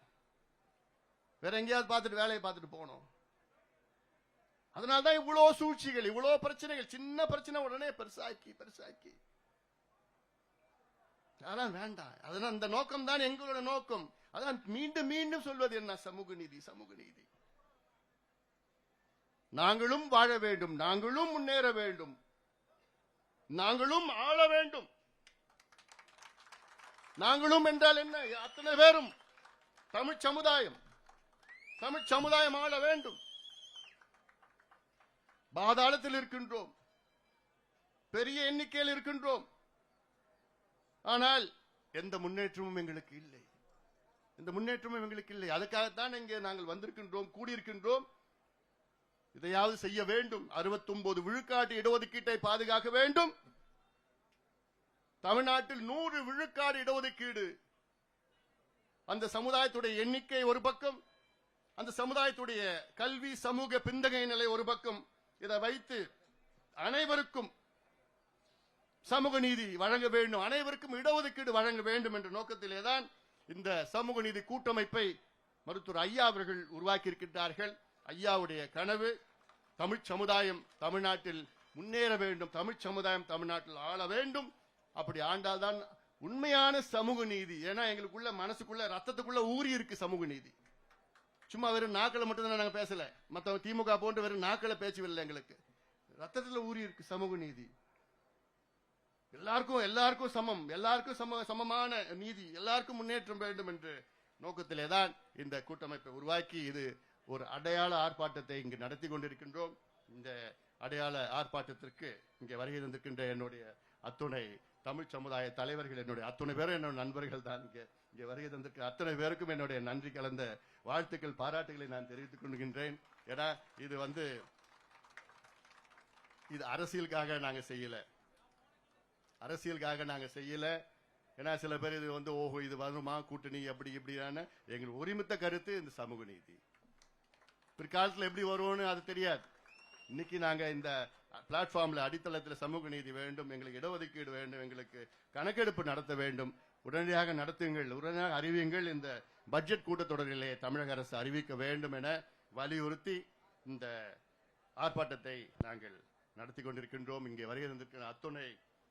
வேற எங்கேயாவது பார்த்துட்டு வேலையை பார்த்துட்டு போகணும். அதனால்தான் இவ்வளவு சூழ்ச்சிகள், இவ்வளவு பிரச்சனைகள். சின்ன பிரச்சனை உடனே பெருசாக்கி அதெல்லாம் வேண்டாம். அதனால் அந்த நோக்கம் தான் எங்களோட நோக்கம். அதான் மீண்டும் மீண்டும் சொல்வது என்ன? சமூக நீதி, சமூக நீதி. நாங்களும் வாழ வேண்டும், நாங்களும் முன்னேற வேண்டும், நாங்களும் ஆள வேண்டும். நாங்களும் என்றால் என்ன? அத்தனை பேரும் தமிழ் சமுதாயம் ஆள வேண்டும். பாதாளத்தில் இருக்கின்றோம், பெரிய எண்ணிக்கையில் இருக்கின்றோம். ஆனால் எந்த முன்னேற்றமும் எங்களுக்கு இல்லை, எந்த முன்னேற்றமும் எங்களுக்கு இல்லை. அதுக்காகத்தான் இங்கே நாங்கள் வந்திருக்கின்றோம், கூடியிருக்கின்றோம். இதையாவது செய்ய வேண்டும். 69 விழுக்காட்டு இடஒதுக்கீட்டை பாதுகாக்க வேண்டும். தமிழ்நாட்டில் 100 விழுக்காடு இடஒதுக்கீடு. அந்த சமுதாயத்துடைய எண்ணிக்கை ஒரு பக்கம், அந்த சமுதாயத்துடைய கல்வி சமூக பின்தங்கிய நிலை ஒரு பக்கம். இதை வைத்து அனைவருக்கும் சமூக நீதி வழங்க வேண்டும், அனைவருக்கும் இடஒதுக்கீடு வழங்க வேண்டும் என்ற நோக்கத்திலேதான் இந்த சமூக நீதி கூட்டமைப்பை மருத்துவர் ஐயா அவர்கள் உருவாக்கி இருக்கின்றார்கள். ஐயாவுடைய கனவு தமிழ் சமுதாயம் தமிழ்நாட்டில் முன்னேற வேண்டும், தமிழ் சமுதாயம் தமிழ்நாட்டில் ஆள வேண்டும். அப்படி ஆண்டால்தான் உண்மையான சமூக நீதி. ஏன்னா எங்களுக்குள்ள மனசுக்குள்ள ரத்தத்துக்குள்ள ஊறி இருக்கு சமூக நீதி. சும்மா வெறும் நாக்களை மட்டும் தான் நாங்க பேசல, மத்தவங்க திமுக போன்று வெறும் நாக்களை பேச்சவில்லை, எங்களுக்கு ரத்தத்துல ஊறி இருக்கு சமூக நீதி. எல்லாருக்கும் சமம், எல்லாருக்கும் சமமான நீதி, எல்லாருக்கும் முன்னேற்றம் வேண்டும் என்ற நோக்கத்திலேதான் இந்த கூட்டமைப்பை உருவாக்கி இது ஒரு அடையாள ஆர்ப்பாட்டத்தை இங்கு நடத்தி கொண்டிருக்கின்றோம். இந்த அடையாள ஆர்ப்பாட்டத்திற்கு இங்கே வருகை தந்திருக்கின்ற என்னுடைய அத்துணை தமிழ் சமுதாய தலைவர்கள், என்னுடைய அத்துணை பேரும் என்னோட நண்பர்கள் தான். இங்கே வருகை தந்திருக்கிற அத்தனை பேருக்கும் என்னுடைய நன்றி கலந்த வாழ்த்துக்கள், பாராட்டுகளை நான் தெரிவித்துக் கொள்கின்றேன். ஏன்னா இது அரசியலுக்காக நாங்க செய்யல, ஏன்னா சில பேர் இது ஓஹோ இது வருமா கூட்டணி அப்படி இப்படியான எங்களுக்கு ஒருமித்த கருத்து இந்த சமூக நீதி. பிற்காலத்தில் எப்படி வருவோம்னு அது தெரியாது. இன்னைக்கு நாங்க இந்த பிளாட்ஃபார்ம்ல அடித்தளத்தில் சமூக நீதி வேண்டும், எங்களுக்கு இடஒதுக்கீடு வேண்டும், எங்களுக்கு கணக்கெடுப்பு நடத்த வேண்டும், உடனடியாக நடத்துங்கள், உடனடியாக அறிவியுங்கள், இந்த பட்ஜெட் கூட்டத்தொடரிலே தமிழக அரசு அறிவிக்க வேண்டும் என வலியுறுத்தி இந்த ஆர்ப்பாட்டத்தை நாங்கள் நடத்தி கொண்டிருக்கின்றோம். இங்கே வருகை தந்திருக்கிற அத்துணை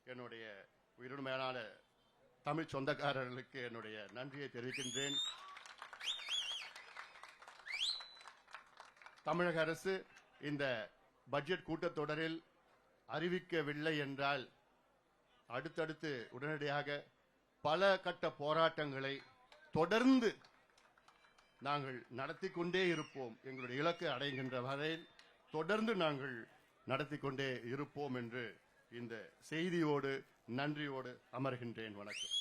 என்னுடைய உயிரினுமையான தமிழ் சொந்தக்காரர்களுக்கு என்னுடைய நன்றியை தெரிவிக்கின்றேன். தமிழக அரசு இந்த பட்ஜெட் கூட்டத்தொடரில் அறிவிக்கவில்லை என்றால் அடுத்தடுத்து உடனடியாக பல கட்ட போராட்டங்களை தொடர்ந்து நாங்கள் நடத்தி கொண்டே இருப்போம். எங்களுடைய இலக்கு அடைகின்ற வரையில் தொடர்ந்து நாங்கள் நடத்தி கொண்டே இருப்போம் என்று இந்த செய்தியோடு நன்றியோடு அமர்கின்றேன். வணக்கம்.